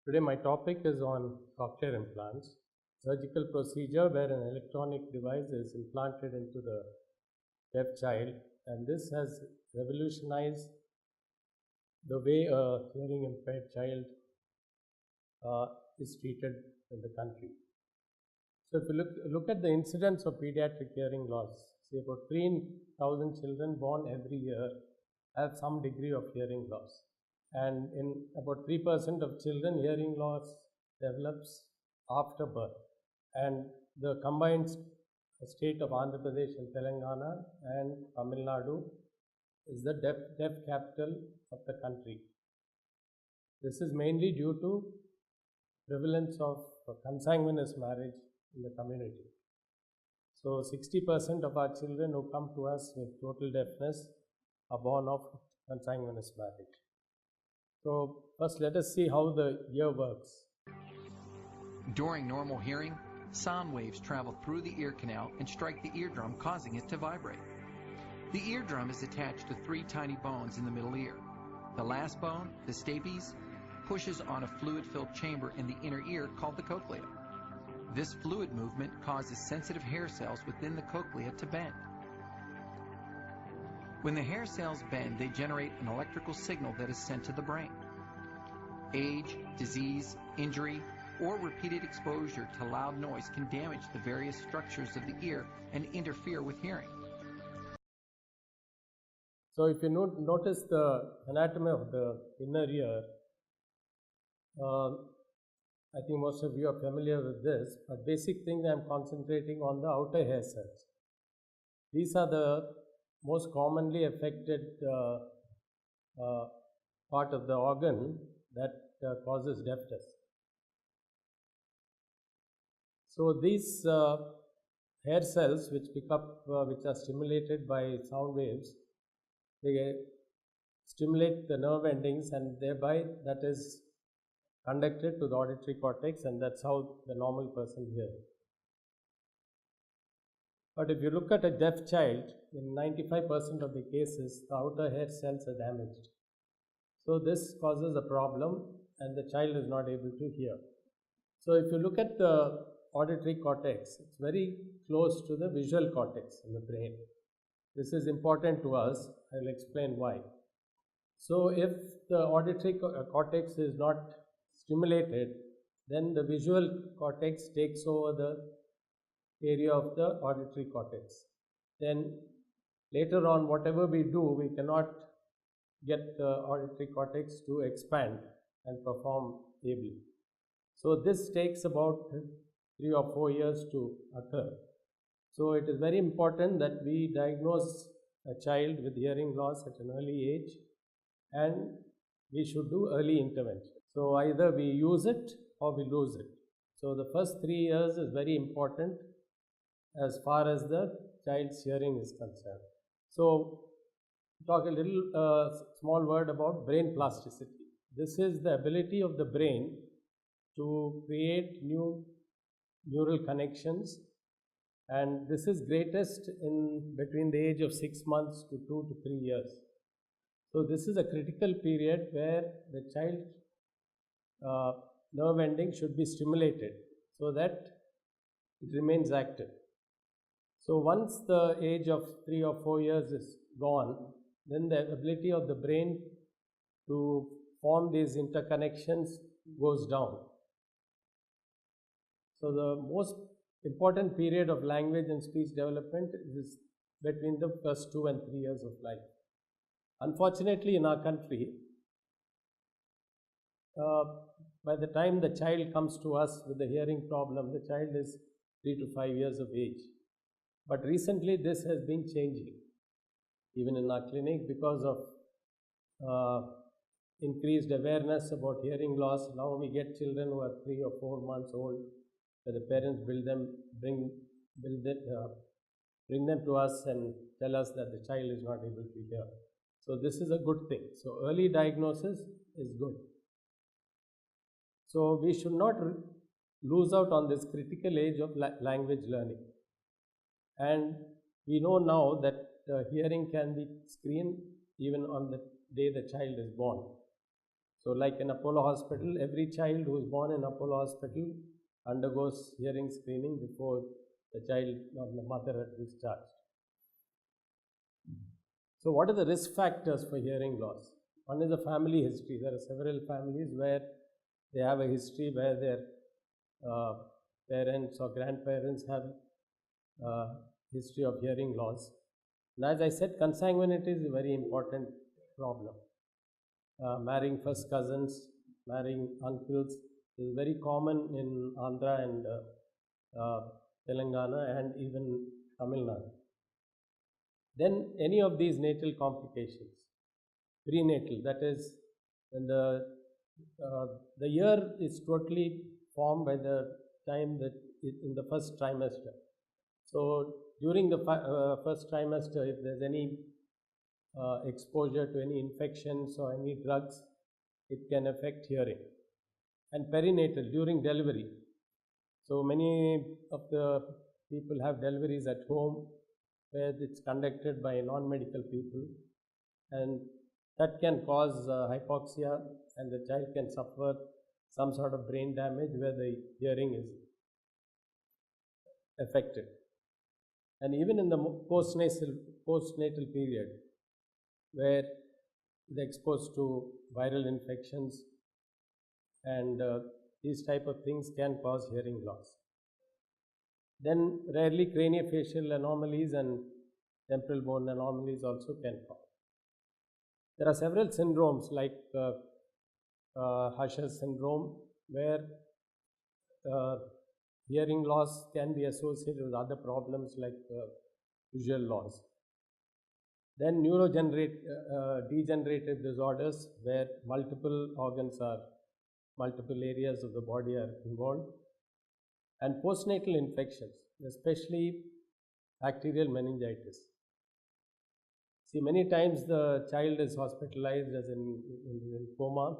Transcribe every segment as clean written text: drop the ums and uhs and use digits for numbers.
Today my topic is on cochlear implants, surgical procedure where an electronic device is implanted into the deaf child, and this has revolutionized the way a hearing impaired child is treated in the country. So if you look at the incidence of pediatric hearing loss, say about 3,000 children born every year have some degree of hearing loss. And in about 3% of children, hearing loss develops after birth. And the combined state of Andhra Pradesh and Telangana and Tamil Nadu is the deaf capital of the country. This is mainly due to prevalence of consanguineous marriage in the community. So 60% of our children who come to us with total deafness are born of consanguineous marriage. So first let us see how the ear works. During normal hearing, sound waves travel through the ear canal and strike the eardrum, causing it to vibrate. The eardrum is attached to 3 tiny bones in the middle ear. The last bone, the stapes, pushes on a fluid-filled chamber in the inner ear called the cochlea. This fluid movement causes sensitive hair cells within the cochlea to bend. When the hair cells bend, they generate an electrical signal that is sent to the brain. Age, disease, injury, or repeated exposure to loud noise can damage the various structures of the ear and interfere with hearing. So if you notice the anatomy of the inner ear, I think most of you are familiar with this, but basic thing I am concentrating on the outer hair cells. These are the most commonly affected part of the organ that causes deafness. So these hair cells which which are stimulated by sound waves, they stimulate the nerve endings and thereby that is conducted to the auditory cortex, and that's how the normal person hears. But if you look at a deaf child, in 95% of the cases, the outer hair cells are damaged. So this causes a problem and the child is not able to hear. So if you look at the auditory cortex, it's very close to the visual cortex in the brain. This is important to us. I'll explain why. So if the auditory cortex is not stimulated, then the visual cortex takes over the area of the auditory cortex. Then later on, whatever we do, we cannot get the auditory cortex to expand and perform ably. So this takes about 3 or 4 years to occur. So it is very important that we diagnose a child with hearing loss at an early age, and we should do early intervention. So either we use it or we lose it. So the first 3 years is very important as far as the child's hearing is concerned. So talk a little small word about brain plasticity. This is the ability of the brain to create new neural connections, and this is greatest in between the age of 6 months to 2 to 3 years. So this is a critical period where the child nerve ending should be stimulated so that it remains active. So once the age of 3 or 4 years is gone, then the ability of the brain to form these interconnections goes down. So the most important period of language and speech development is between the first 2 and 3 years of life. Unfortunately, in our country, by the time the child comes to us with a hearing problem, the child is 3 to 5 years of age. But recently this has been changing, even in our clinic, because of increased awareness about hearing loss. Now we get children who are 3 or 4 months old, where the parents bring them to us and tell us that the child is not able to hear. So this is a good thing. So early diagnosis is good. So we should not lose out on this critical age of language learning. And we know now that hearing can be screened even on the day the child is born. So like in Apollo Hospital, every child who is born in Apollo Hospital undergoes hearing screening before the child or the mother are discharged. So what are the risk factors for hearing loss? One is the family history. There are several families where they have a history where their parents or grandparents have history of hearing loss. And as I said, consanguinity is a very important problem. Marrying first cousins, marrying uncles is very common in Andhra and Telangana and even Tamil Nadu. Then any of these natal complications, prenatal, that is when the ear is totally formed by the time that in the first trimester. So during the first trimester, if there's any exposure to any infections or any drugs, it can affect hearing. And perinatal, during delivery. So many of the people have deliveries at home where it's conducted by non-medical people, and that can cause hypoxia, and the child can suffer some sort of brain damage where the hearing is affected. And even in the postnatal period, where they're exposed to viral infections, and these type of things can cause hearing loss. Then rarely craniofacial anomalies and temporal bone anomalies also can cause. There are several syndromes like Usher's syndrome, where hearing loss can be associated with other problems like visual loss. Then degenerative disorders, where multiple areas of the body are involved. And postnatal infections, especially bacterial meningitis. See, many times the child is hospitalized as in coma,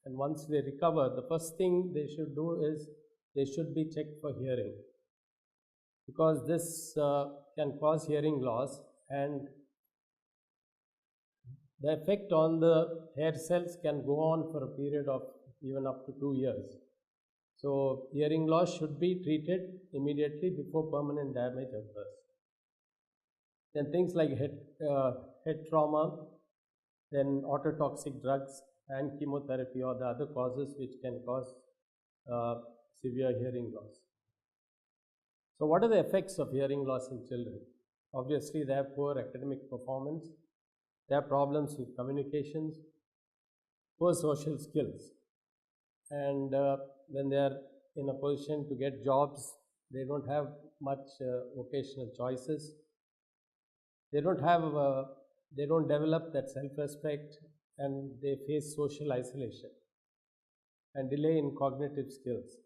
and once they recover, the first thing they should do is they should be checked for hearing, because this can cause hearing loss, and the effect on the hair cells can go on for a period of even up to 2 years. So hearing loss should be treated immediately before permanent damage occurs. Then things like head trauma, then ototoxic drugs and chemotherapy are the other causes which can cause severe hearing loss. So what are the effects of hearing loss in children? Obviously, they have poor academic performance, they have problems with communications, poor social skills, and when they are in a position to get jobs, they don't have much vocational choices. They don't develop that self-respect, and they face social isolation and delay in cognitive skills.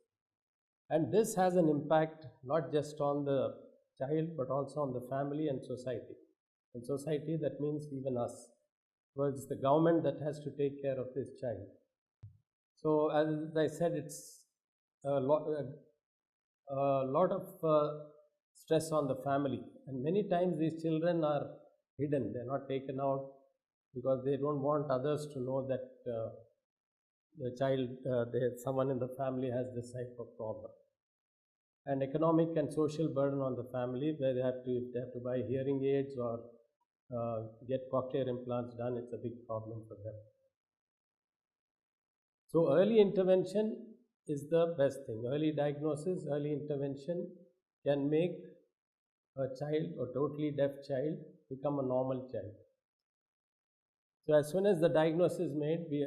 And this has an impact not just on the child but also on the family and society. And society, that means even us. Well, it's the government that has to take care of this child. So as I said, it's a lot of stress on the family, and many times these children are hidden. They're not taken out because they don't want others to know that the child, someone in the family has this type of problem. And economic and social burden on the family, where they have to buy hearing aids or get cochlear implants done. It's a big problem for them. So early intervention is the best thing. Early diagnosis, early intervention can make a child, a totally deaf child, become a normal child. So as soon as the diagnosis is made, we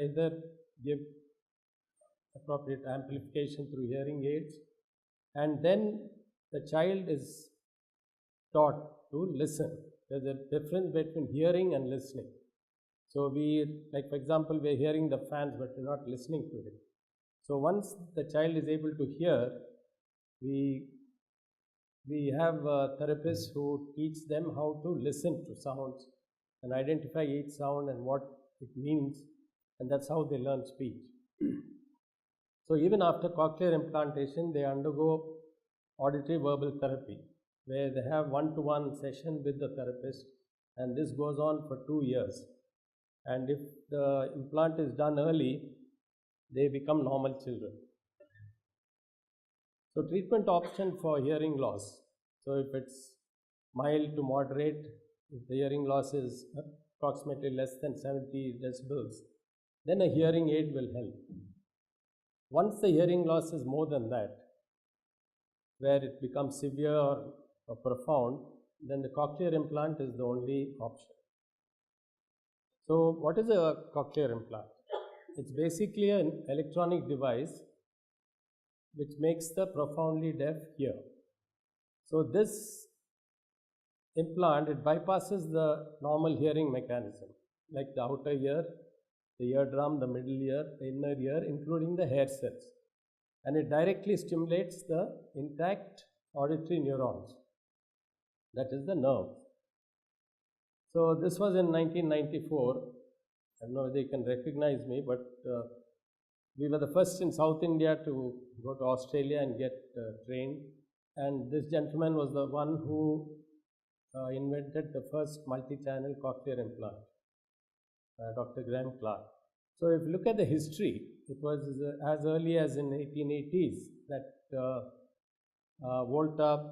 either give appropriate amplification through hearing aids, and then the child is taught to listen. There's a difference between hearing and listening. So like for example, we're hearing the fans, but we're not listening to it. So once the child is able to hear, we have therapists who teach them how to listen to sounds and identify each sound and what it means, and that's how they learn speech. So even after cochlear implantation, they undergo auditory verbal therapy, where they have one-to-one session with the therapist, and this goes on for 2 years. And if the implant is done early, they become normal children. So treatment option for hearing loss. So if it's mild to moderate, if the hearing loss is approximately less than 70 decibels, then a hearing aid will help. Once the hearing loss is more than that, where it becomes severe or profound, then the cochlear implant is the only option. So what is a cochlear implant? It's basically an electronic device which makes the profoundly deaf hear. So this implant, it bypasses the normal hearing mechanism, like the outer ear, the eardrum, the middle ear, the inner ear, including the hair cells. And it directly stimulates the intact auditory neurons, that is the nerve. So this was in 1994. I don't know whether you can recognize me, but we were the first in South India to go to Australia and get trained. And this gentleman was the one who invented the first multi-channel cochlear implant, Dr. Graham Clark. So if you look at the history, it was as early as in 1880s that Volta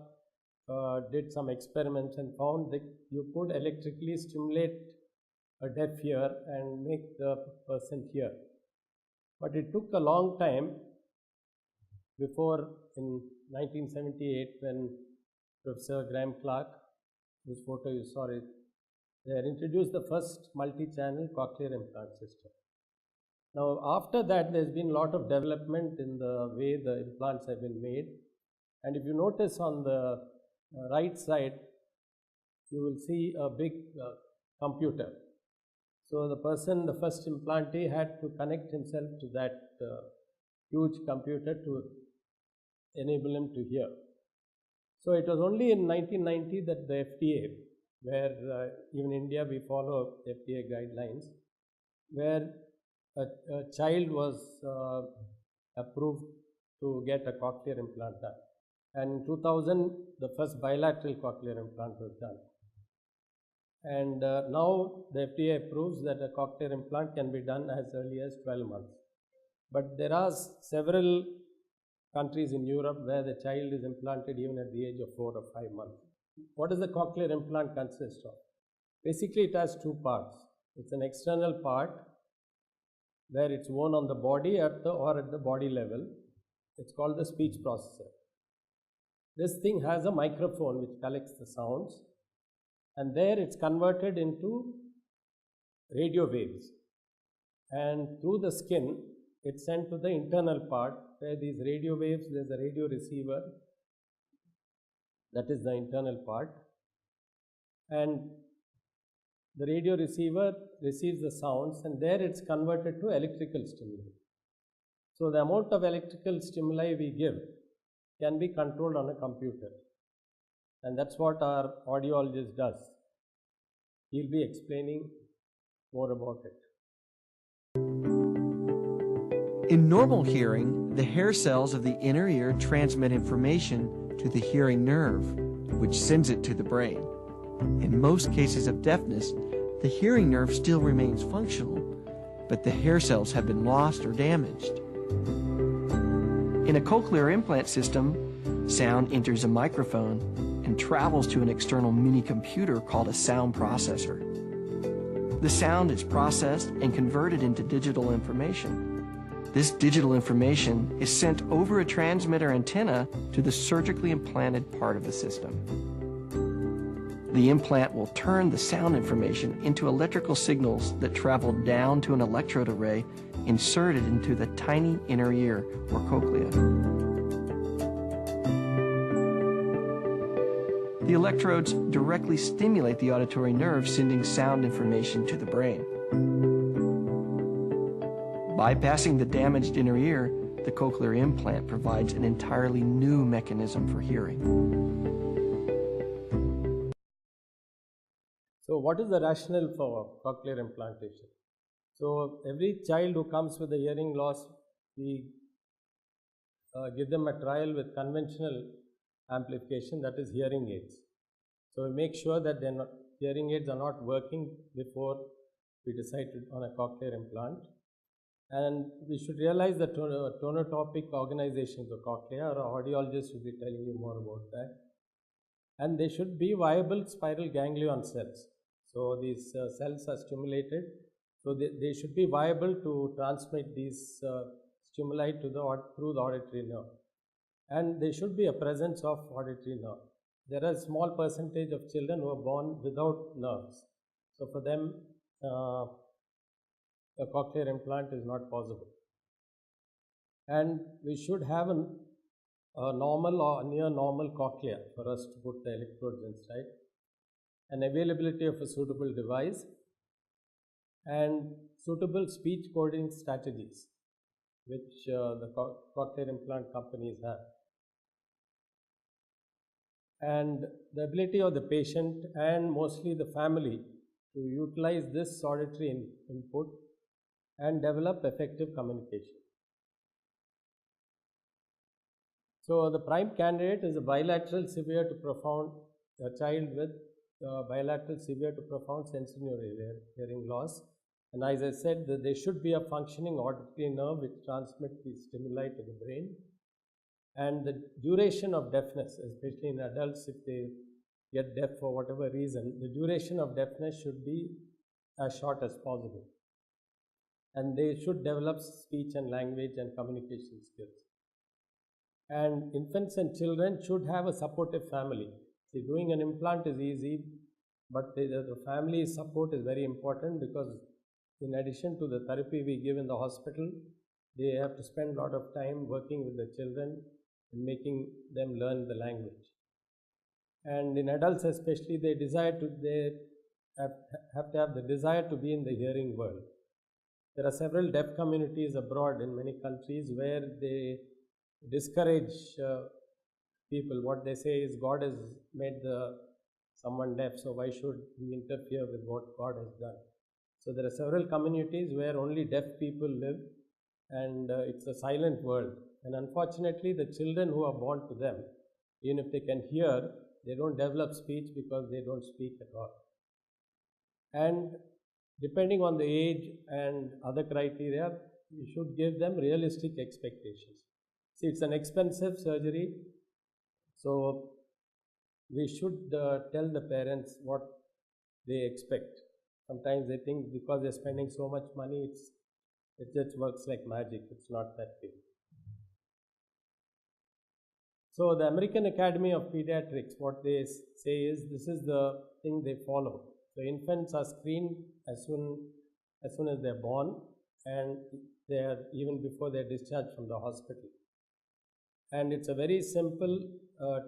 did some experiments and found that you could electrically stimulate a deaf ear and make the person hear. But it took a long time before, in 1978, when Professor Graham Clark, whose photo you saw, they had introduced the first multi-channel cochlear implant system. Now, after that, there's been a lot of development in the way the implants have been made. And if you notice on the right side, you will see a big computer. So the person, the first implantee, had to connect himself to that huge computer to enable him to hear. So it was only in 1990 that the FDA, where even India we follow FDA guidelines, where a child was approved to get a cochlear implant done. And in 2000, the first bilateral cochlear implant was done. And now the FDA approves that a cochlear implant can be done as early as 12 months. But there are several countries in Europe where the child is implanted even at the age of 4 or 5 months. What does the cochlear implant consist of? Basically, it has two parts. It's an external part where it's worn on the body or at the body level. It's called the speech processor. This thing has a microphone which collects the sounds, and there it's converted into radio waves. And through the skin, it's sent to the internal part where these radio waves, there's a radio receiver, that is the internal part. And the radio receiver receives the sounds, and there it's converted to electrical stimuli. So the amount of electrical stimuli we give can be controlled on a computer. And that's what our audiologist does. He'll be explaining more about it. In normal hearing, the hair cells of the inner ear transmit information to the hearing nerve, which sends it to the brain. In most cases of deafness, the hearing nerve still remains functional, but the hair cells have been lost or damaged. In a cochlear implant system, sound enters a microphone and travels to an external mini-computer called a sound processor. The sound is processed and converted into digital information. This digital information is sent over a transmitter antenna to the surgically implanted part of the system. The implant will turn the sound information into electrical signals that travel down to an electrode array inserted into the tiny inner ear, or cochlea. The electrodes directly stimulate the auditory nerve, sending sound information to the brain. Bypassing the damaged inner ear, the cochlear implant provides an entirely new mechanism for hearing. So what is the rationale for cochlear implantation? So every child who comes with a hearing loss, we give them a trial with conventional amplification, that is hearing aids. So we make sure that hearing aids are not working before we decide on a cochlear implant. And we should realize that tonotopic organizations of cochlea, or audiologists will be telling you more about that. And they should be viable spiral ganglion cells. So these cells are stimulated. So they should be viable to transmit these stimuli through the auditory nerve. And there should be a presence of auditory nerve. There are a small percentage of children who are born without nerves. So for them, a cochlear implant is not possible. And we should have a normal or near normal cochlea for us to put the electrodes inside, and availability of a suitable device, and suitable speech coding strategies, which the cochlear implant companies have. And the ability of the patient and mostly the family to utilize this auditory input and develop effective communication. So the prime candidate is a bilateral severe to profound child with bilateral severe to profound sensorineural hearing loss. And as I said, that there should be a functioning auditory nerve which transmits the stimuli to the brain. And the duration of deafness, especially in adults, if they get deaf for whatever reason, the duration of deafness should be as short as possible. And they should develop speech and language and communication skills. And infants and children should have a supportive family. See, doing an implant is easy, but the family support is very important, because in addition to the therapy we give in the hospital, they have to spend a lot of time working with the children and making them learn the language. And in adults especially, they have to have the desire to be in the hearing world. There are several deaf communities abroad in many countries where they discourage people. What they say is, God has made someone deaf, so why should we interfere with what God has done? So there are several communities where only deaf people live, and it's a silent world. And unfortunately, the children who are born to them, even if they can hear, they don't develop speech because they don't speak at all. And depending on the age and other criteria, you should give them realistic expectations. See, it's an expensive surgery, so we should tell the parents what they expect. Sometimes they think because they're spending so much money, it just works like magic. It's not that way. So the American Academy of Pediatrics, what they say is, this is the thing they follow. So infants are screened as soon as they're born, and they are even before they're discharged from the hospital. And it's a very simple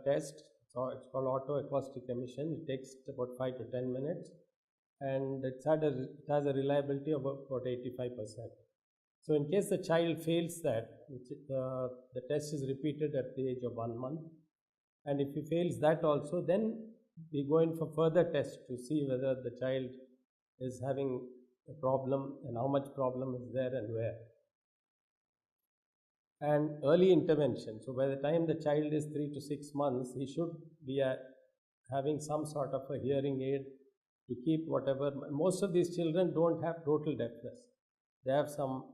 test. So it's called autoacoustic emission. It takes about 5 to 10 minutes, and it has a reliability of about 85%. So in case the child fails that, the test is repeated at the age of 1 month. And if he fails that also, then we go in for further tests to see whether the child is having a problem and how much problem is there and where. And early intervention. So by the time the child is 3 to 6 months, he should be having some sort of a hearing aid to keep whatever. Most of these children don't have total deafness. They have some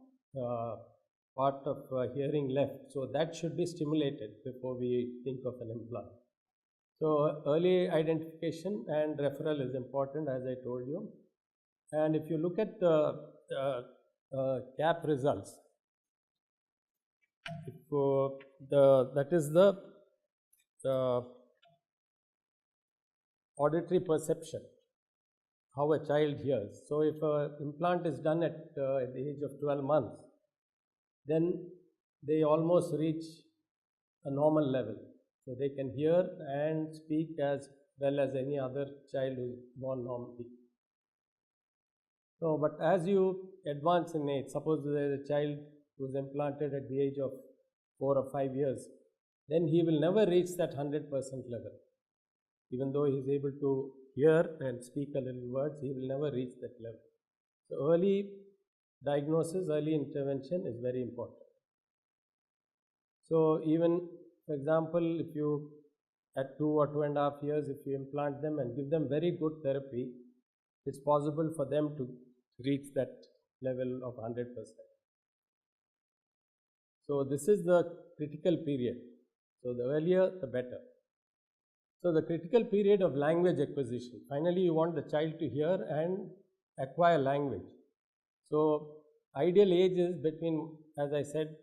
part of hearing left. So that should be stimulated before we think of an implant. So early identification and referral is important, as I told you. And if you look at the CAP results, that is the auditory perception, how a child hears. So if an implant is done at the age of 12 months, then they almost reach a normal level. So they can hear and speak as well as any other child who is born normally. So, but as you advance in age, suppose there is a child who is implanted at the age of 4 or 5 years, then he will never reach that 100% level. Even though he is able to hear and speak a little words, he will never reach that level. So early diagnosis, early intervention is very important. So even, for example, if you at 2 or 2.5 years, if you implant them and give them very good therapy, it's possible for them to reach that level of 100%. So this is the critical period. So the earlier, the better. So the critical period of language acquisition. Finally, you want the child to hear and acquire language. So ideal age is between, as I said,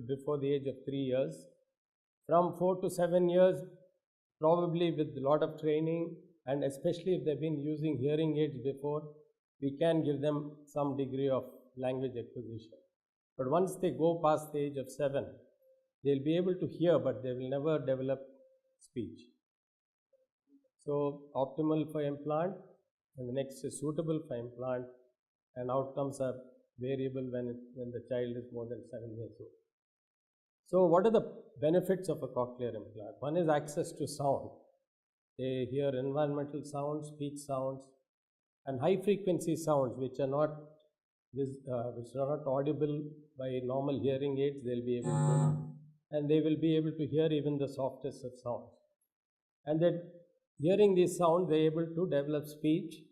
before the age of 3 years. From 4 to 7 years, probably with a lot of training, and especially if they've been using hearing aids before, we can give them some degree of language acquisition. But once they go past the age of 7, they'll be able to hear, but they will never develop speech. So optimal for implant, and the next is suitable for implant, and outcomes are variable when the child is more than 7 years old. So what are the benefits of a cochlear implant? One is access to sound. They hear environmental sounds, speech sounds, and high frequency sounds which are not audible by normal hearing aids. They'll be able to, and they will be able to hear even the softest of sounds. And then hearing these sounds, they're able to develop speech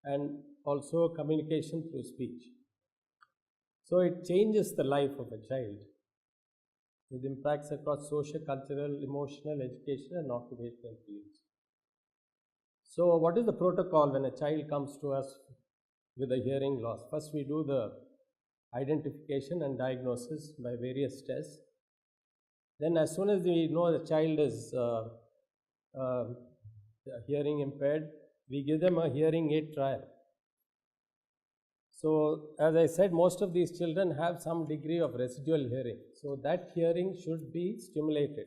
and also communication through speech. So it changes the life of a child with impacts across social, cultural, emotional, educational, and occupational fields. So what is the protocol when a child comes to us with a hearing loss? First, we do the identification and diagnosis by various tests. Then as soon as we know the child is hearing impaired, we give them a hearing aid trial. So as I said, most of these children have some degree of residual hearing. So that hearing should be stimulated,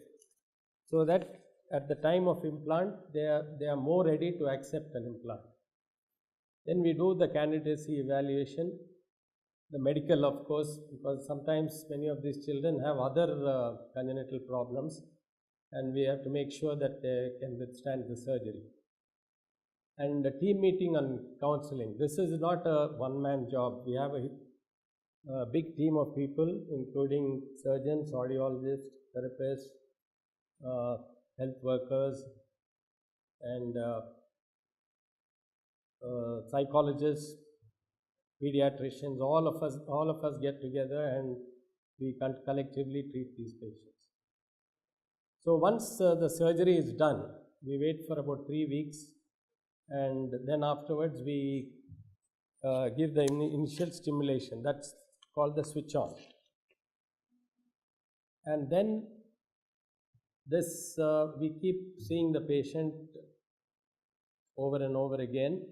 so that at the time of implant, they are more ready to accept an implant. Then we do the candidacy evaluation, the medical, of course, because sometimes many of these children have other congenital problems, and we have to make sure that they can withstand the surgery. And the team meeting and counseling. This is not a one-man job. We have a big team of people, including surgeons, audiologists, therapists, health workers, and psychologists, pediatricians. All of us get together and we can collectively treat these patients. So once the surgery is done, we wait for about 3 weeks, and then afterwards we give the initial stimulation. That's called the switch on. And then this we keep seeing the patient over and over again,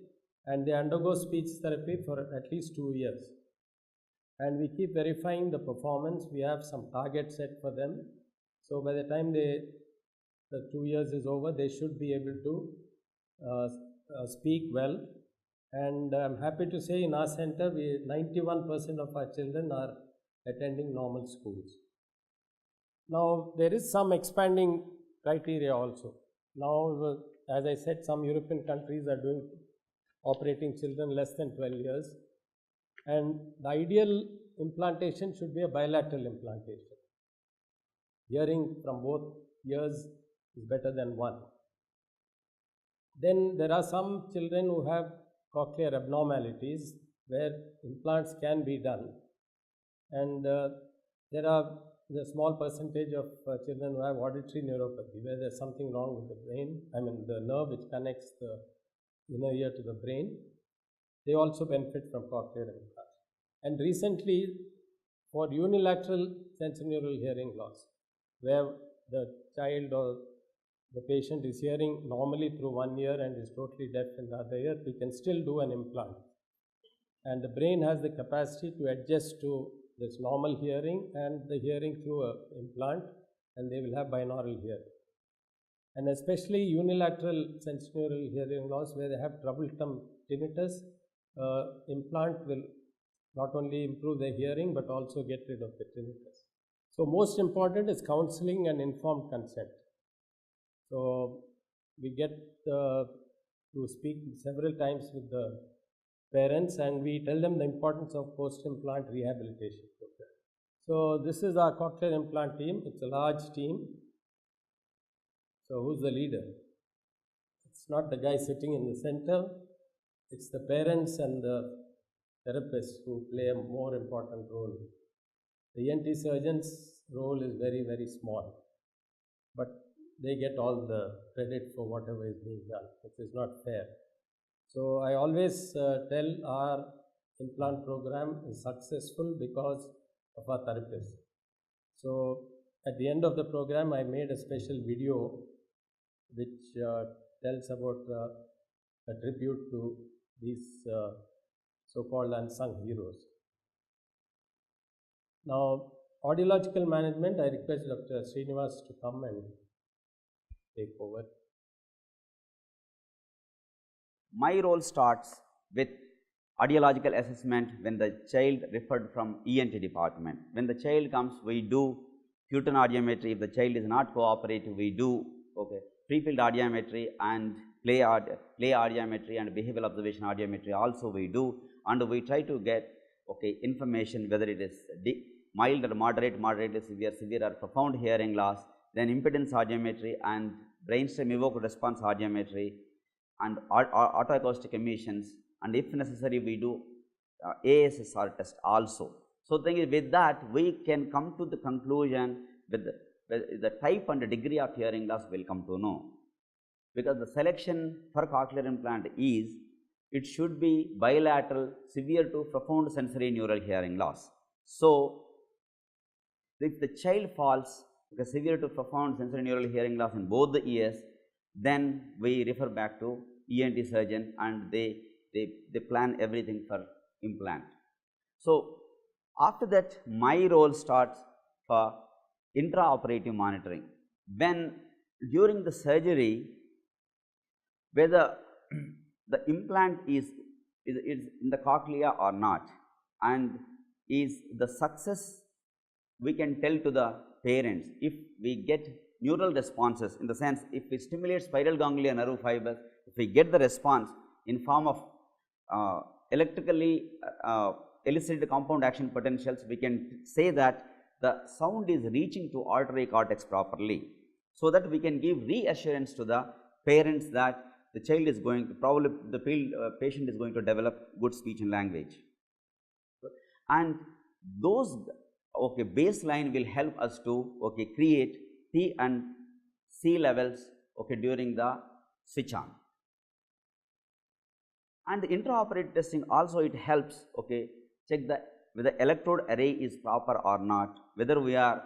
and they undergo speech therapy for at least 2 years. And we keep verifying the performance. We have some target set for them. So by the time the 2 years is over, they should be able to speak well. And I'm happy to say in our center, 91% of our children are attending normal schools. Now, there is some expanding criteria also. Now, as I said, some European countries are operating children less than 12 years. And the ideal implantation should be a bilateral implantation. Hearing from both ears is better than one. Then there are some children who have cochlear abnormalities where implants can be done. And there are a small percentage of children who have auditory neuropathy, where there's something wrong with the brain, the nerve which connects the inner ear to the brain. They also benefit from cochlear implants. And recently, for unilateral sensorineural hearing loss, where the child or the patient is hearing normally through one ear and is totally deaf in the other ear, we can still do an implant. And the brain has the capacity to adjust to this normal hearing and the hearing through an implant, and they will have binaural hearing. And especially unilateral sensorineural hearing loss, where they have troublesome tinnitus, implant will not only improve their hearing but also get rid of the tinnitus. So most important is counseling and informed consent. So we get to speak several times with the parents, and we tell them the importance of post-implant rehabilitation program. So this is our cochlear implant team. It's a large team. So who's the leader? It's not the guy sitting in the center. It's the parents and the therapists who play a more important role. The ENT surgeon's role is very, very small, but they get all the credit for whatever is being done, which is not fair. So I always tell our implant program is successful because of our therapists. So at the end of the program, I made a special video which tells about a tribute to these so-called unsung heroes. Now, audiological management, I request Dr. Srinivas to come and take over. My role starts with audiological assessment when the child referred from ENT department. When the child comes, we do Putin audiometry. If the child is not cooperative, we do pre-filled audiometry and play audiometry and behavioral observation audiometry also we do, and we try to get information whether it is mild or moderately severe or profound hearing loss, then impedance audiometry and brainstem evoked response audiometry and autoacoustic emissions, and if necessary we do ASSR test also. So with that we can come to the conclusion with the type and the degree of hearing loss will come to know, because the selection for cochlear implant is it should be bilateral severe to profound sensory neural hearing loss. So if the child falls severe to profound sensory neural hearing loss in both the ears, then we refer back to ENT surgeon and they plan everything for implant. So after that my role starts for intraoperative monitoring. When during the surgery, whether the implant is in the cochlea or not, and is the success, we can tell to the parents if we get neural responses, in the sense if we stimulate spiral ganglia nerve fibers, if we get the response in form of electrically elicited compound action potentials, we can say that the sound is reaching to auditory cortex properly, so that we can give reassurance to the parents that the child is going to patient is going to develop good speech and language. And those baseline will help us to create P and C levels during the switch on. And the intraoperative testing also it helps check whether the electrode array is proper or not, whether we are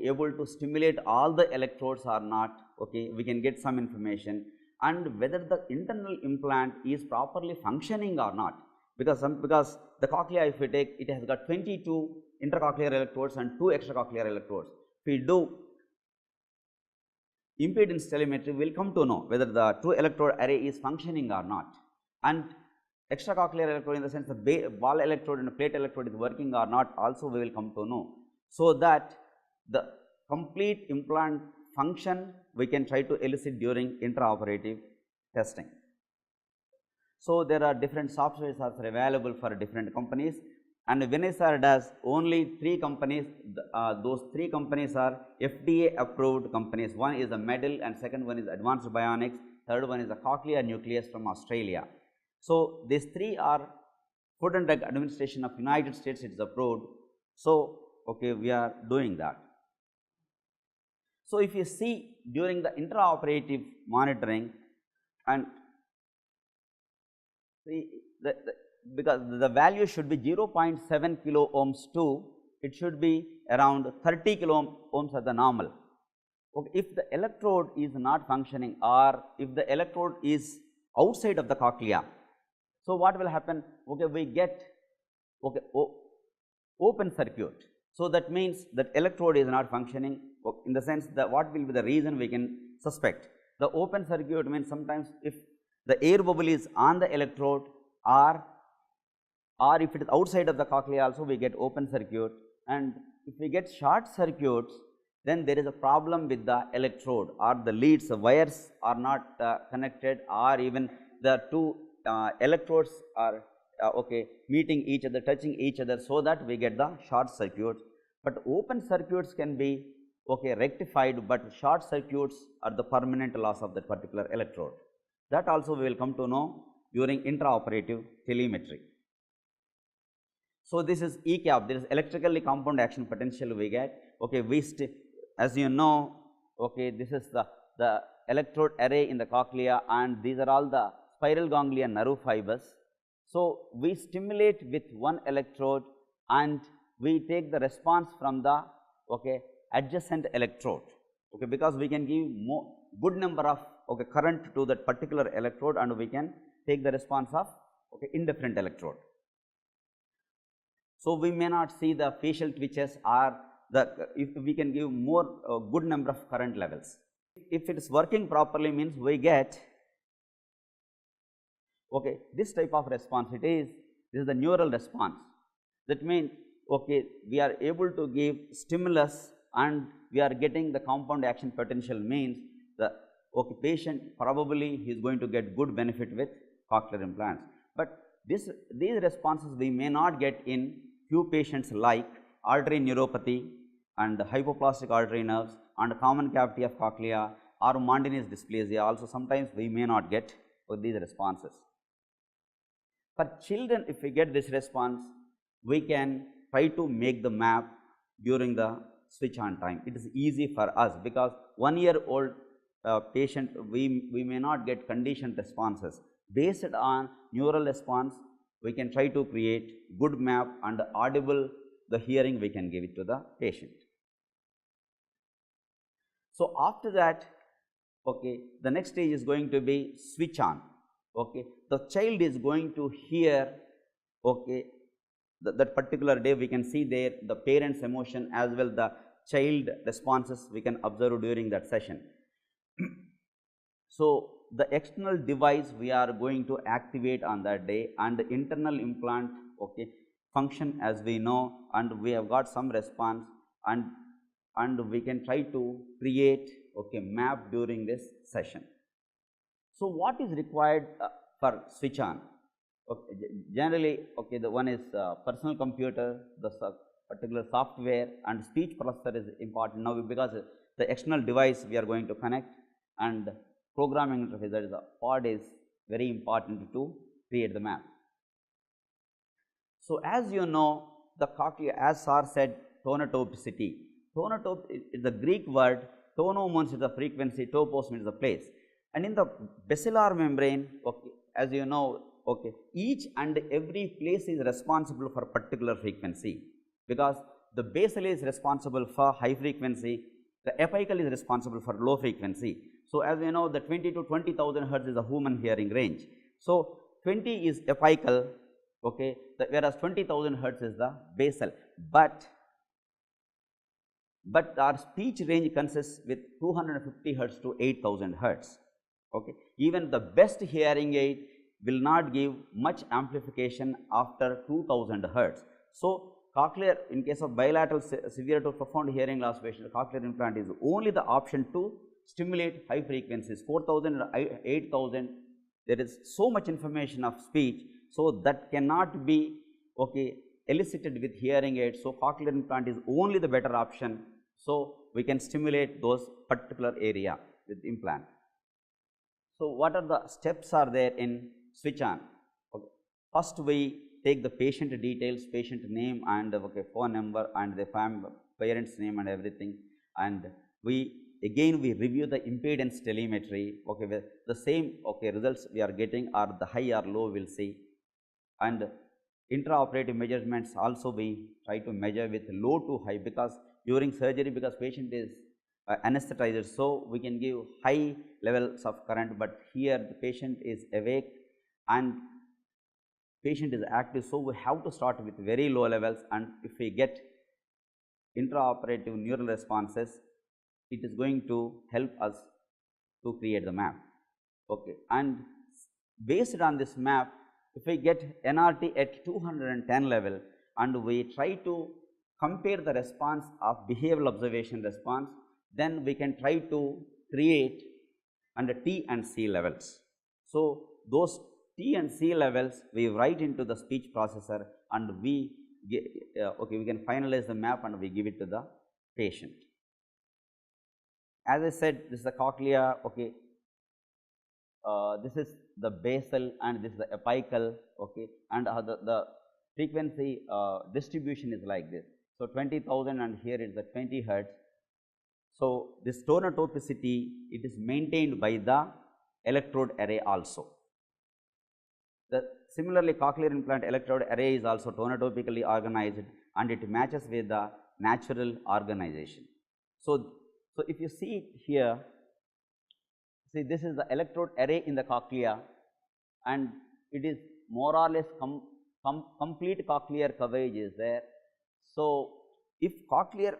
able to stimulate all the electrodes or not, we can get some information, and whether the internal implant is properly functioning or not, because the cochlea, if we take, it has got 22 intercochlear electrodes and 2 extracochlear electrodes. If we do impedance telemetry, we will come to know whether the 2 electrode array is functioning or not, and extracochlear electrode, in the sense the ball electrode and plate electrode is working or not, also we will come to know, so that the complete implant function we can try to elicit during intraoperative testing. So there are different softwares are available for different companies, and Vinaya does only 3 companies. Those 3 companies are FDA approved companies. One is the Medal, and second one is Advanced Bionics, third one is the Cochlear Nucleus from Australia. So these 3 are Food and Drug Administration of United States, it is approved. So we are doing that. So if you see during the intraoperative monitoring, and because the value should be 0.7 kilo ohms to it should be around 30 kilo ohms as the normal. If the electrode is not functioning, or if the electrode is outside of the cochlea, so what will happen? We get open circuit. So that means that electrode is not functioning, in the sense that what will be the reason we can suspect. The open circuit means sometimes if the air bubble is on the electrode, or if it is outside of the cochlea also we get open circuit, and if we get short circuits, then there is a problem with the electrode, or the leads, the wires are not connected, or even the 2 electrodes are meeting each other, touching each other, so that we get the short circuits. But open circuits can be rectified, but short circuits are the permanent loss of that particular electrode. That also we will come to know during intraoperative telemetry. So, this is E cap, there is electrically compound action potential we get. Okay, as you know, okay, this is the electrode array in the cochlea, and these are all the spiral ganglion nerve fibers. So, we stimulate with one electrode and we take the response from the adjacent electrode, because we can give good number of current to that particular electrode, and we can take the response of indifferent electrode. So, we may not see the facial twitches, or if we can give more good number of current levels. If it is working properly, means we get this type of response. This is the neural response. That means we are able to give stimulus and we are getting the compound action potential, means the patient probably he is going to get good benefit with cochlear implants. But these responses we may not get in few patients like artery neuropathy and hypoplastic artery nerves and common cavity of cochlea or Mondinus dysplasia. Also sometimes we may not get these responses. For children, if we get this response, we can try to make the map during the switch on time. It is easy for us because 1 year old patient we may not get conditioned responses. Based on neural response, we can try to create good map, and audible the hearing we can give it to the patient. So, after that the next stage is going to be switch on. The child is going to hear that particular day. We can see there the parents' emotion as well the child responses we can observe during that session. So, the external device we are going to activate on that day, and the internal implant function as we know, and we have got some response, and we can try to create map during this session. So, what is required for switch on? Generally the one is personal computer, the particular software, and speech processor is important now, because the external device we are going to connect, and programming interface, that is the pod, is very important to create the map. So, as you know, the cochlea, as Sir said, tonotopicity. Tonotope is the Greek word. Tono means the frequency, topos means the place. And in the basilar membrane, as you know, each and every place is responsible for particular frequency, because the basal is responsible for high frequency, the apical is responsible for low frequency. So, as we know, the 20 to 20,000 hertz is the human hearing range. So, 20 is apical, whereas 20,000 hertz is the basal. But our speech range consists with 250 hertz to 8,000 hertz. Even the best hearing aid will not give much amplification after 2000 hertz. So, cochlear, in case of bilateral severe to profound hearing loss patient, cochlear implant is only the option to stimulate high frequencies, 4000 and 8000. There is so much information of speech, so that cannot be elicited with hearing aids. So, cochlear implant is only the better option. So, we can stimulate those particular area with implant. So, what are the steps are there in switch on? First, we take the patient details, patient name and phone number and the parents name and everything, and we review the impedance telemetry. The same results we are getting are the high or low we will see, and intraoperative measurements also we try to measure with low to high, because during surgery, because patient is anesthetized, so we can give high levels of current, but here the patient is awake and patient is active, so we have to start with very low levels, and if we get intraoperative neural responses, it is going to help us to create the map. And based on this map, if we get NRT at 210 level and we try to compare the response of behavioral observation response, then we can try to create under T and C levels. So, those T and C levels we write into the speech processor, and we can finalize the map and we give it to the patient. As I said, this is the cochlea, this is the basal and this is the apical, and the frequency distribution is like this. So, 20,000 and here is the 20 hertz. So, this tonotopicity, it is maintained by the electrode array also. Similarly, cochlear implant electrode array is also tonotopically organized and it matches with the natural organization. So, if you see it here, see this is the electrode array in the cochlea and it is more or less complete cochlear coverage is there. So, if cochlear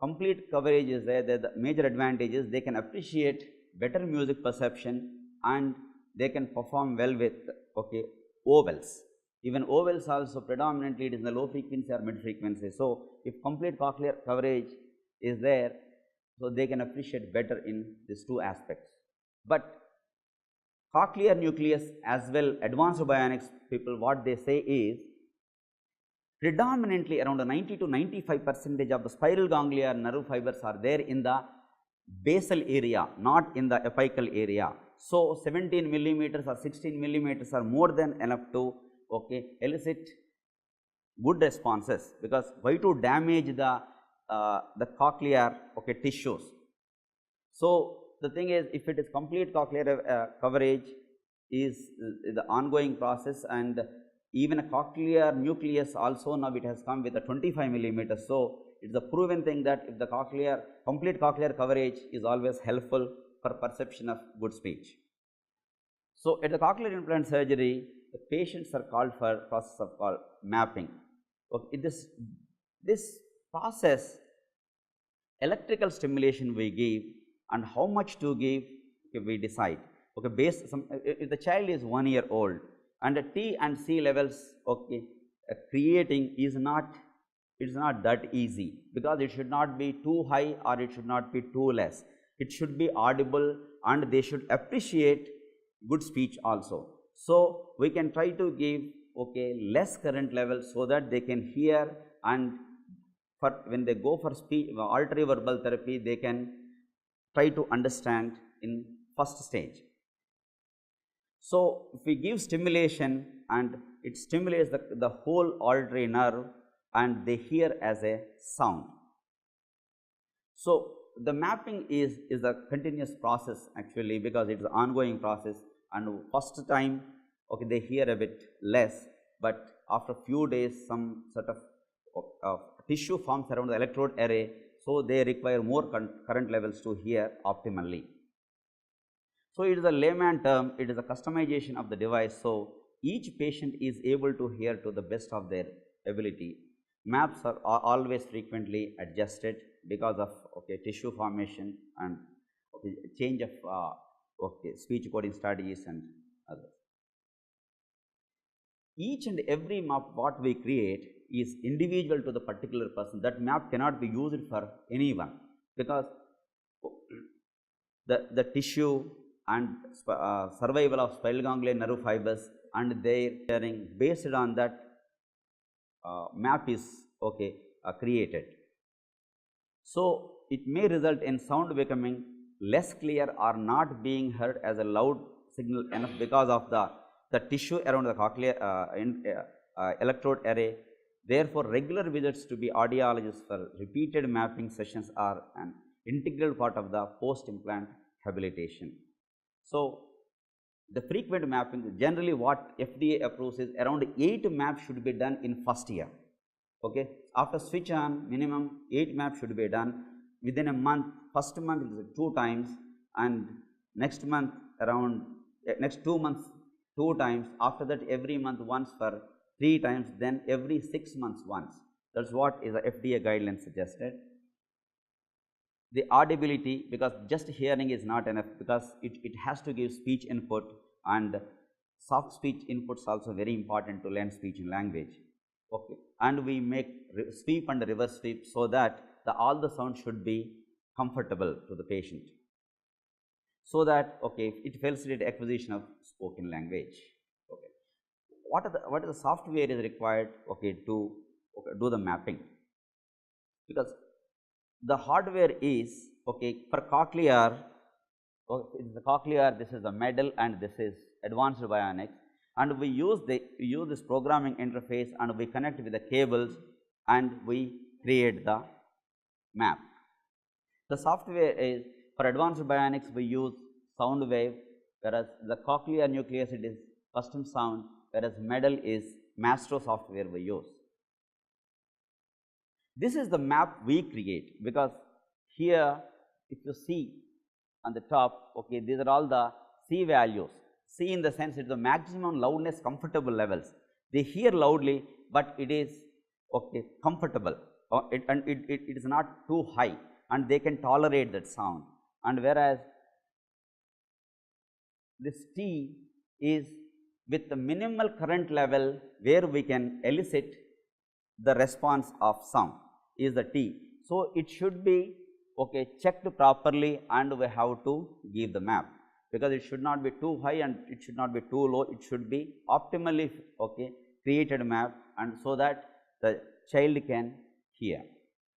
complete coverage is there, the major advantage is they can appreciate better music perception and they can perform well with ovals. Even ovals also predominantly it is in the low frequency or mid frequency. So, if complete cochlear coverage is there, so they can appreciate better in these two aspects. But cochlear nucleus as well advanced bionics people, what they say is predominantly around 90 to 95% of the spiral ganglion nerve fibers are there in the basal area, not in the apical area. So, 17 millimeters or 16 millimeters are more than enough to elicit good responses, because why to damage the cochlear tissues. So, the thing is, if it is complete cochlear coverage is the ongoing process, and even a cochlear nucleus also now it has come with a 25 millimeters. So, it is a proven thing that if the complete cochlear coverage is always helpful for perception of good speech. So, at the cochlear implant surgery, the patients are called for process of called mapping. Okay, this process, electrical stimulation we give and how much to give we decide. Okay, if the child is 1 year old and the T and C levels creating is not that easy, because it should not be too high or it should not be too less. It should be audible and they should appreciate good speech also. So, we can try to give less current levels so that they can hear, and when they go for speech auditory verbal therapy, they can try to understand in first stage. So, if we give stimulation and it stimulates the whole auditory nerve and they hear as a sound. So, the mapping is a continuous process actually, because it is an ongoing process, and first time they hear a bit less, but after few days some sort of tissue forms around the electrode array. So, they require more current levels to hear optimally. So, it is a layman term, it is a customization of the device. So, each patient is able to hear to the best of their ability. Maps are always frequently adjusted because of tissue formation and change of speech coding strategies and others. Each and every map what we create is individual to the particular person. That map cannot be used for anyone, because the tissue and survival of spiral ganglion nerve fibers and their hearing based on that map is created. So, it may result in sound becoming less clear or not being heard as a loud signal enough because of the tissue around the cochlear electrode array. Therefore, regular visits to be audiologists for repeated mapping sessions are an integral part of the post-implant rehabilitation. So, the frequent mapping, generally what FDA approves is around 8 maps should be done in first year. Okay. After switch on, minimum 8 maps should be done within a month. First month is 2 times, and next month next 2 months 2 times. After that, every month once for 3 times, then every 6 months once. That is what is the FDA guideline suggested. The audibility, because just hearing is not enough, because it has to give speech input, and soft speech inputs also very important to learn speech and language. Okay. And we make sweep and reverse sweep so that all the sound should be comfortable to the patient, so that it facilitates acquisition of spoken language. Okay. What is the software is required to do the mapping? Because the hardware is for cochlear. The cochlear, this is the metal and this is advanced bionics, and we use this programming interface, and we connect with the cables, and we create the map. The software is, for advanced bionics we use sound wave, whereas the cochlear nucleus it is custom sound, whereas MEDAL is Mastro software we use. This is the map we create, because here if you see on the top, okay, these are all the C values. C in the sense it is the maximum loudness comfortable levels. They hear loudly, but it is okay comfortable, it is not too high, and they can tolerate that sound. And whereas this T is with the minimal current level where we can elicit the response of sound is the T. So, it should be okay checked properly, and we have to give the map, because it should not be too high and it should not be too low, it should be optimally okay created map, and so that the child can hear.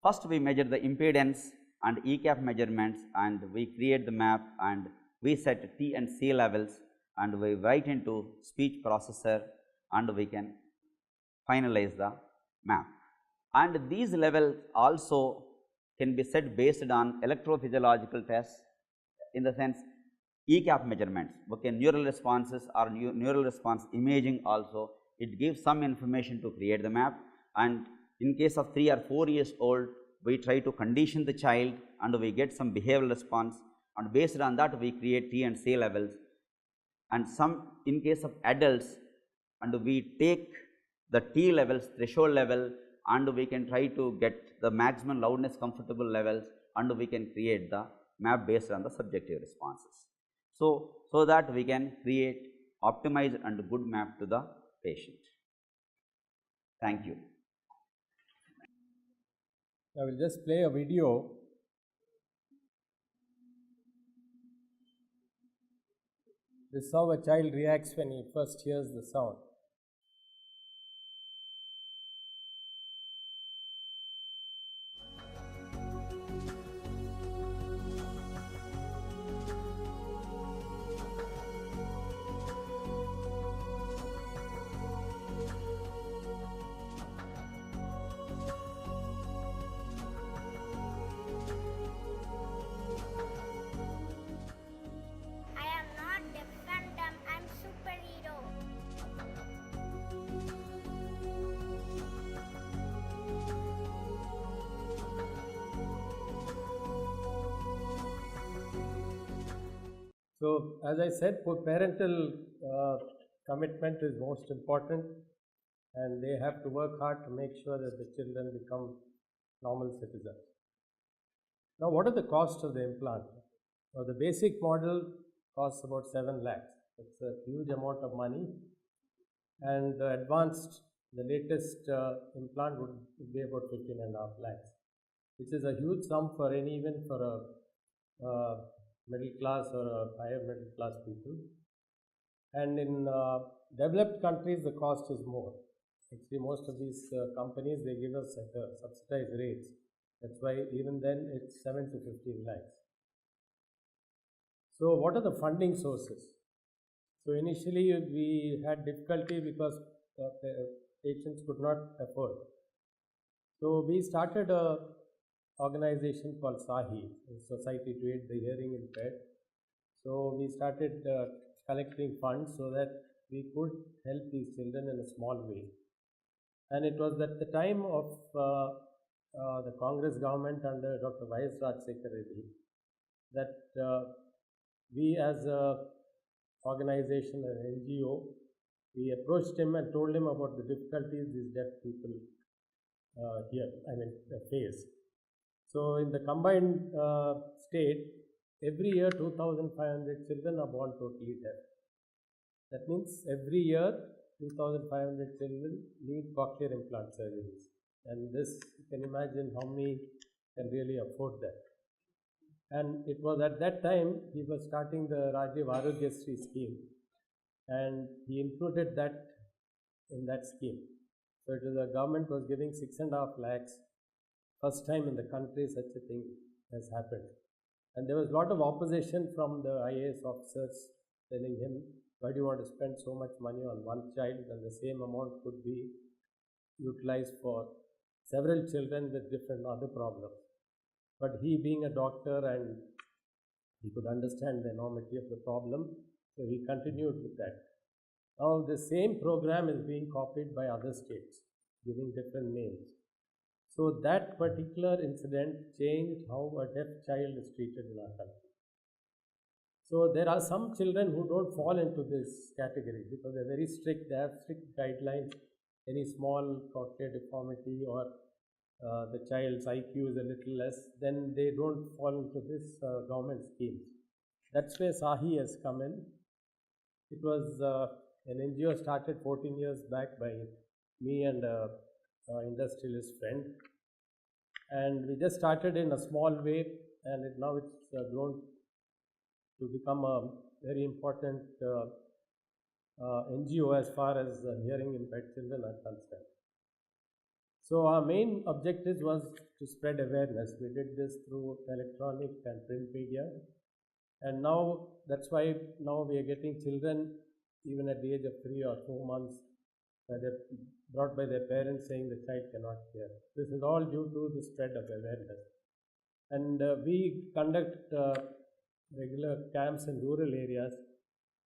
First we measure the impedance and ECAP measurements, and we create the map, and we set T and C levels, and we write into speech processor, and we can finalize the map. And these levels also can be set based on electrophysiological tests, in the sense ECAP measurements, okay, neural responses or neural response imaging also, it gives some information to create the map. And in case of 3 or 4 years old, we try to condition the child, and we get some behavioral response, and based on that we create T and C levels. And some in case of adults, and we take the T levels, threshold level, and we can try to get the maximum loudness comfortable levels, and we can create the map based on the subjective responses. So that we can create optimized and good map to the patient. Thank you. I will just play a video. This is how a child reacts when he first hears the sound. I am not different, I'm superhero. So, as I said, parental commitment is most important, and they have to work hard to make sure that the children become normal citizens. Now, what are the costs of the implant? Now, the basic model costs about 7 lakhs. It's a huge amount of money, and the advanced, the latest implant would be about 15.5 lakhs, which is a huge sum for even for a middle class or a higher middle class people. And in developed countries, the cost is more. Actually, most of these companies, they give us at subsidized rates. That's why even then it's 7 to 15 lakhs. So what are the funding sources? So initially we had difficulty because patients could not afford. So we started a organization called SAHI, Society to Aid the Hearing Impaired. So we started collecting funds so that we could help these children in a small way. And it was at the time of the Congress government under Dr. Y.S. Rajsekhar Reddy that we as a organization, an NGO, we approached him and told him about the difficulties these deaf people face. So in the combined state, every year 2,500 children are born totally deaf. That means every year 2,500 children need cochlear implant surgeries. And this, you can imagine how many can really afford that. And it was at that time he was starting the Rajiv Arogyasri scheme, and he included that in that scheme. So it was the government was giving 6.5 lakhs. First time in the country such a thing has happened. And there was a lot of opposition from the IAS officers telling him Why do you want to spend so much money on one child when the same amount could be utilized for several children with different other problems? But he, being a doctor, and he could understand the enormity of the problem, so he continued with that. Now the same program is being copied by other states, giving different names. So that particular incident changed how a deaf child is treated in our country. So there are some children who don't fall into this category because they're very strict. They have strict guidelines. Any small cochlear deformity or the child's IQ is a little less, then they don't fall into this government schemes. That's where SAHI has come in. It was an NGO started 14 years back by me and an industrialist friend. And we just started in a small way, and now it's grown to become a very important NGO as far as hearing impaired children are concerned. So our main objective was to spread awareness. We did this through electronic and print media, and now that's why now we are getting children even at the age of 3 or 4 months they're brought by their parents saying the child cannot hear. This is all due to the spread of awareness. And we conduct regular camps in rural areas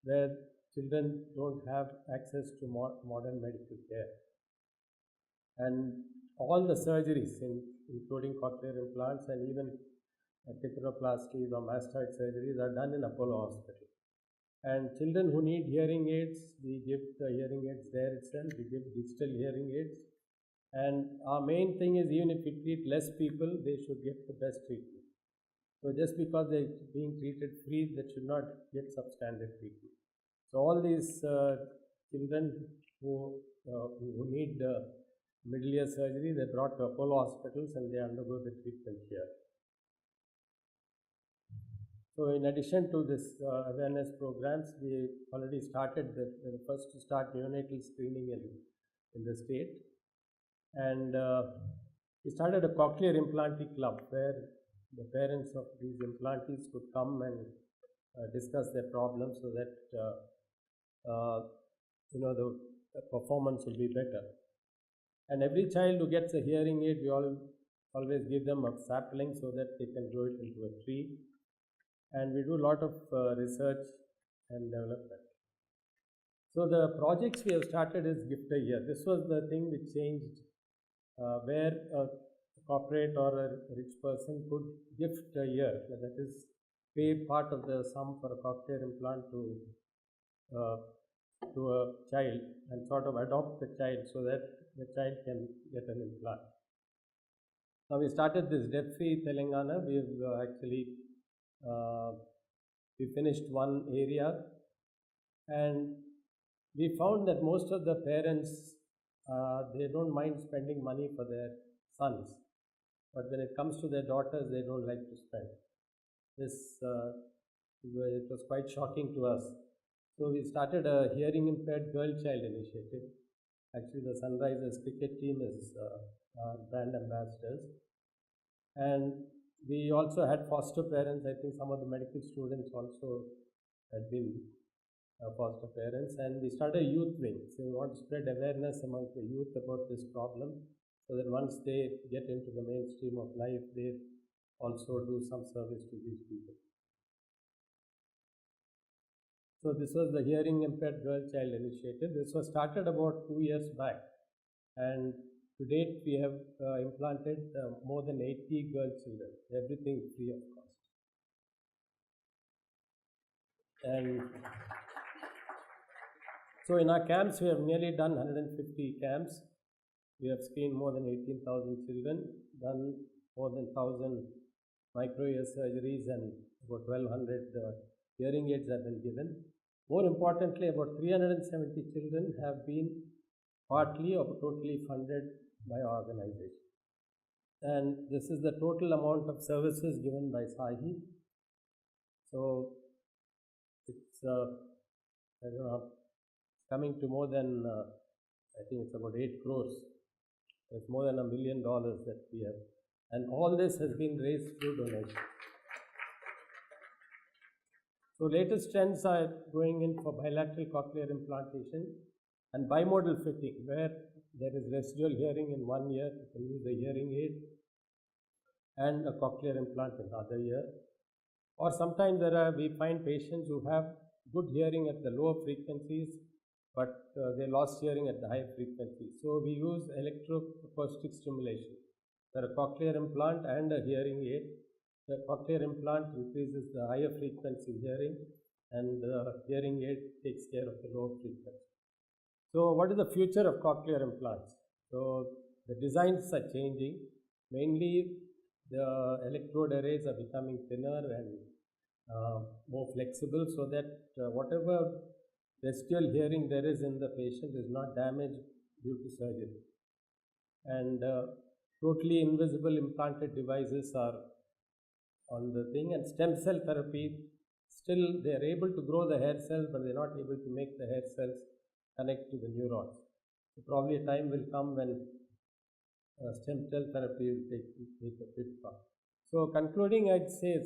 where children don't have access to modern medical care. And all the surgeries, including cochlear implants and even capsuloplasties or mastoid surgeries, are done in Apollo Hospital. And children who need hearing aids, we give the hearing aids there itself. We give digital hearing aids. And our main thing is, even if we treat less people, they should get the best treatment. So just because they're being treated free, they should not get substandard treatment. So all these children who need middle ear surgery, they're brought to Apollo hospitals and they undergo the treatment here. So in addition to this awareness programs, we already started the first to start neonatal screening in the state. And we started a cochlear implanting club where the parents of these implantees could come and discuss their problems so that the performance will be better. And every child who gets a hearing aid, we always give them a sapling so that they can grow it into a tree. And we do a lot of research and development. So the projects we have started is Gift a Year. This was the thing which changed, where a corporate or a rich person could gift a year, that is, pay part of the sum for a cochlear implant to a child and sort of adopt the child so that the child can get an implant. Now we started this debt-free Telangana. We've actually we finished one area, and we found that most of the parents they don't mind spending money for their sons, but when it comes to their daughters, they don't like to spend. This it was quite shocking to us. So we started a hearing impaired girl child initiative. Actually, the Sunrisers cricket team is our brand ambassadors, and we also had foster parents. I think some of the medical students also had been foster parents, and we started a youth wing. So we want to spread awareness among the youth about this problem, so that once they get into the mainstream of life, they also do some service to these people. So this was the Hearing Impaired Girl Child Initiative. This was started about 2 years back, and to date we have implanted more than 80 girl children, everything free of cost. And so in our camps, we have nearly done 150 camps. We have screened more than 18,000 children, done more than 1,000 micro-ear surgeries, and about 1,200 hearing aids have been given. More importantly, about 370 children have been partly or totally funded by our organization. And this is the total amount of services given by SAHI. So it's coming to more than, I think it's about 8 crores. It's more than $1 million that we have. And all this has been raised through donations. So latest trends are going in for bilateral cochlear implantation and bimodal fitting, where there is residual hearing in one ear, you can use a hearing aid and a cochlear implant in the other ear. Or sometimes we find patients who have good hearing at the lower frequencies, but they lost hearing at the higher frequencies. So we use electroacoustic stimulation. There are a cochlear implant and a hearing aid. The cochlear implant increases the higher frequency hearing, and the hearing aid takes care of the lower frequency. So what is the future of cochlear implants? So the designs are changing. Mainly the electrode arrays are becoming thinner and more flexible, so that whatever residual hearing there is in the patient is not damaged due to surgery. And totally invisible implanted devices are on the thing, and stem cell therapy, still they are able to grow the hair cells, but they are not able to make the hair cells connect to the neurons. So probably a time will come when stem cell therapy will take a big part. So concluding, I'd say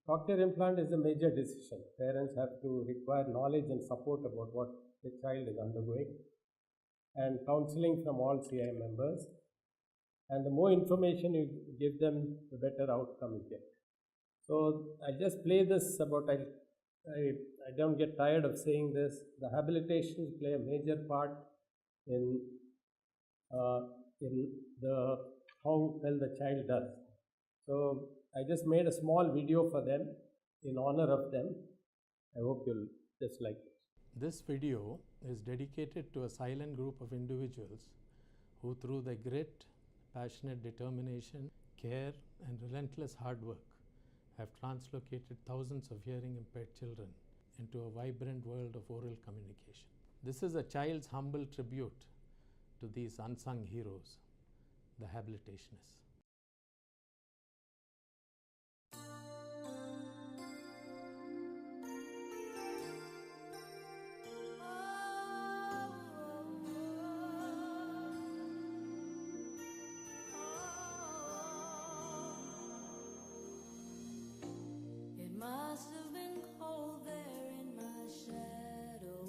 cochlear implant is a major decision. Parents have to require knowledge and support about what the child is undergoing, and counseling from all CI members. And the more information you give them, the better outcome you get. So I just play this about, I don't get tired of saying this, the habilitations play a major part in the how well the child does. So I just made a small video for them in honor of them. I hope you'll just like it. This video is dedicated to a silent group of individuals who, through their grit, passionate determination, care, and relentless hard work, have translocated thousands of hearing impaired children into a vibrant world of oral communication. This is a child's humble tribute to these unsung heroes, the habilitationists. It must have been cold there in my shadow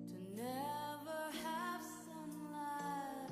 to never have sunlight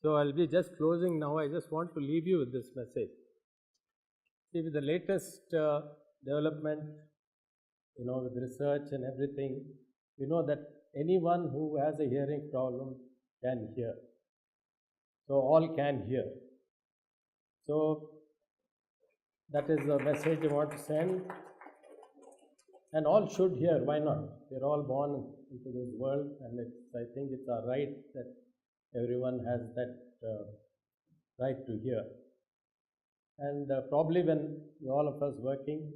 So I'll be just closing now. I just want to leave you with this message. See, with the latest development, with research and everything, we know that anyone who has a hearing problem can hear. So all can hear. So that is the message I want to send. And all should hear. Why not? We're all born into this world, and I think it's our right that everyone has that right to hear. And probably when all of us working,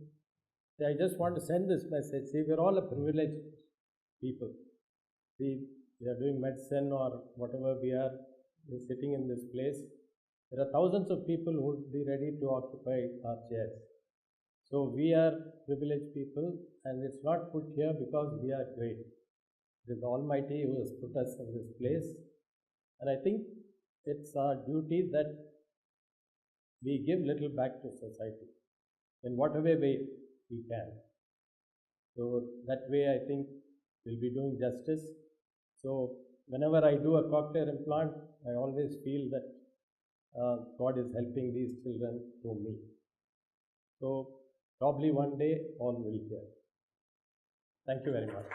I just want to send this message. See, we're all a privileged people. See, we are doing medicine or whatever we're sitting in this place. There are thousands of people who would be ready to occupy our chairs. So we are privileged people, and it's not put here because we are great. It is the Almighty who has put us in this place. And I think it's our duty that we give little back to society in whatever way we can. So that way I think we'll be doing justice. So whenever I do a cochlear implant, I always feel that God is helping these children through me. So probably one day all will hear. Thank you very much.